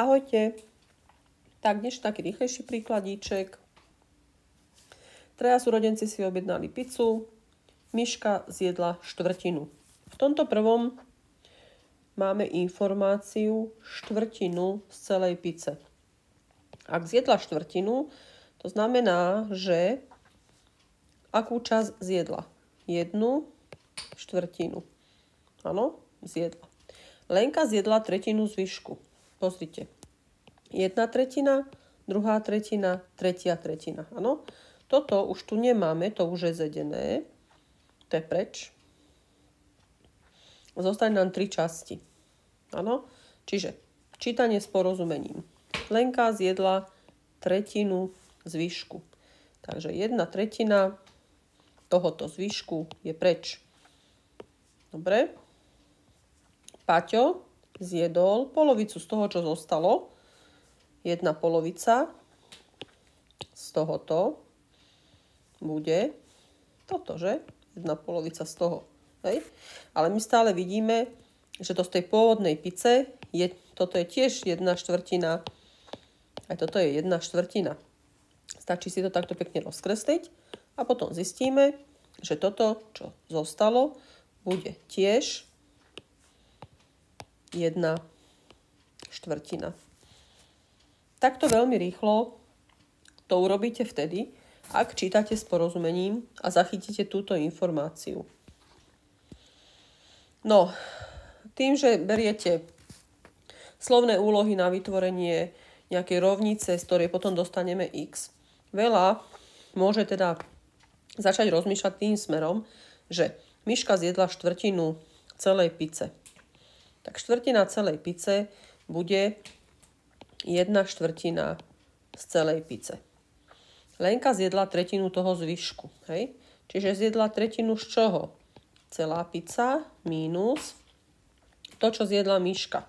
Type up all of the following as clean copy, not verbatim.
Ahojte. Tak, dnes taký rýchlejší príkladíček. Traja súrodenci si objednali pizzu. Miška zjedla štvrtinu. V tomto prvom máme informáciu štvrtinu z celej pice. Ak zjedla štvrtinu, to znamená, že akú časť zjedla? 1/4. Áno, zjedla. Lenka zjedla tretinu zvyšku. Pozrite. 1/3, 2/3, 3/3. Áno. Toto už tu nemáme, to už je zedené. To je preč. Zostane nám 3 časti. Áno. Čiže čítanie s porozumením. Lenka zjedla tretinu zvyšku. Takže 1/3 tohoto zvyšku je preč. Dobre. Paťo zjedol polovicu z toho, čo zostalo. 1/2 z tohoto bude toto, že? 1/2 z toho. Hej? Ale my stále vidíme, že to z tej pôvodnej pice toto je tiež 1/4. Aj toto je 1/4. Stačí si to takto pekne rozkresliť a potom zistíme, že toto, čo zostalo, bude tiež 1/4. Takto veľmi rýchlo to urobíte vtedy, ak čítate s porozumením a zachytíte túto informáciu. No, tým, že beriete slovné úlohy na vytvorenie nejakej rovnice, z ktorej potom dostaneme x, veľa môže teda začať rozmýšľať tým smerom, že Miška zjedla štvrtinu celej pice. Tak štvrtina celej pice bude 1/4 z celej pice. Lenka zjedla tretinu toho zvyšku. Hej? Čiže zjedla tretinu z čoho? Celá pizza mínus to, čo zjedla Miška.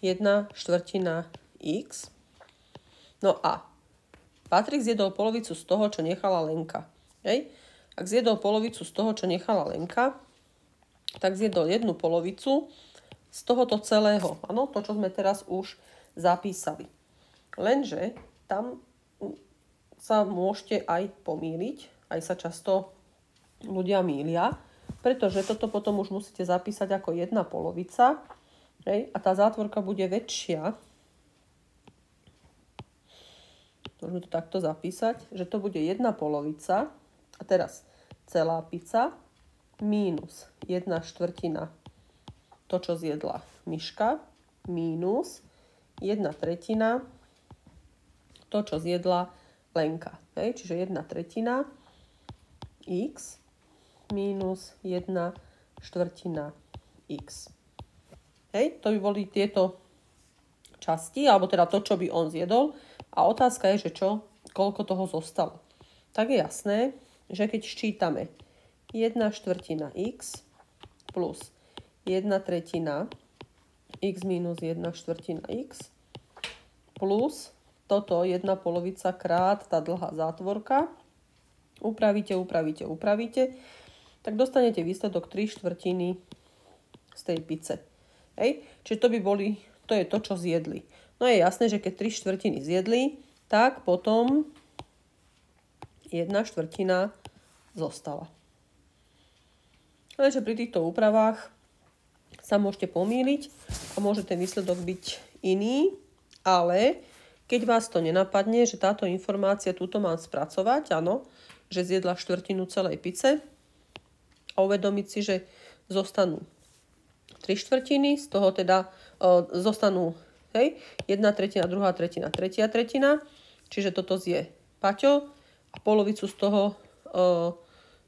1/4 x. No a Patrik zjedol polovicu z toho, čo nechala Lenka. Hej? Ak zjedol polovicu z toho, čo nechala Lenka, tak zjedol 1/2 z tohoto celého. Áno, to, čo sme teraz už zapísali. Lenže tam sa môžete aj pomýliť, aj sa často ľudia mýlia, pretože toto potom už musíte zapísať ako 1/2. Hej? A tá zátvorka bude väčšia. Môžeme to takto zapísať, že to bude 1/2. A teraz celá pizza mínus 1/4 to, čo zjedla Miška, mínus 1/3 to, čo zjedla Lenka. Hej? Čiže 1/3 x mínus 1/4 x. Hej? To by boli tieto časti, alebo teda to, čo by on zjedol. A otázka je, že čo? Koľko toho zostalo? Tak je jasné, že keď ščítame 1/4 x plus 1/3 x minus 1/4 x plus toto 1/2 krát tá dlhá zátvorka, upravíte, tak dostanete výsledok 3/4 z tej pice. Hej? Čiže to je to, čo zjedli. No je jasné, že keď 3/4 zjedli, tak potom 1/4 zostala. Takže pri týchto úpravách sa môžete pomýliť a môže ten výsledok byť iný, ale keď vás to nenapadne, že táto informácia túto mám spracovať, áno, že zjedla štvrtinu celej pice a uvedomiť si, že zostanú 3/4, z toho teda zostanú 1/3, 2/3, 3/3, čiže toto zje Paťo a polovicu z toho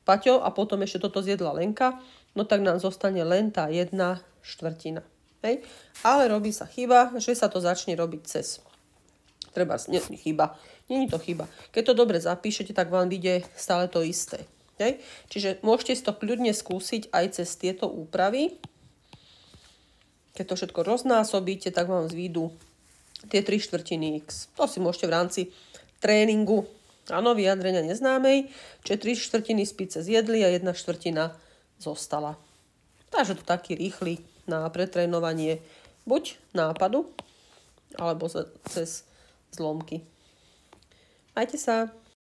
Paťo a potom ešte toto zjedla Lenka, no tak nám zostane len tá 1/4. Hej? Ale robí sa chyba, že sa to začne robiť cez. Není to chyba. Keď to dobre zapíšete, tak vám vyjde stále to isté. Hej? Čiže môžete si to kľudne skúsiť aj cez tieto úpravy. Keď to všetko roznásobíte, tak vám zvídu tie 3/4 x. To si môžete v rámci tréningu, áno, vyjadrenia neznámej, čiže 3/4 z pice zjedli a 1/4 zostala. Takže to taký rýchly na pretrénovanie buď nápadu, alebo cez zlomky. Majte sa.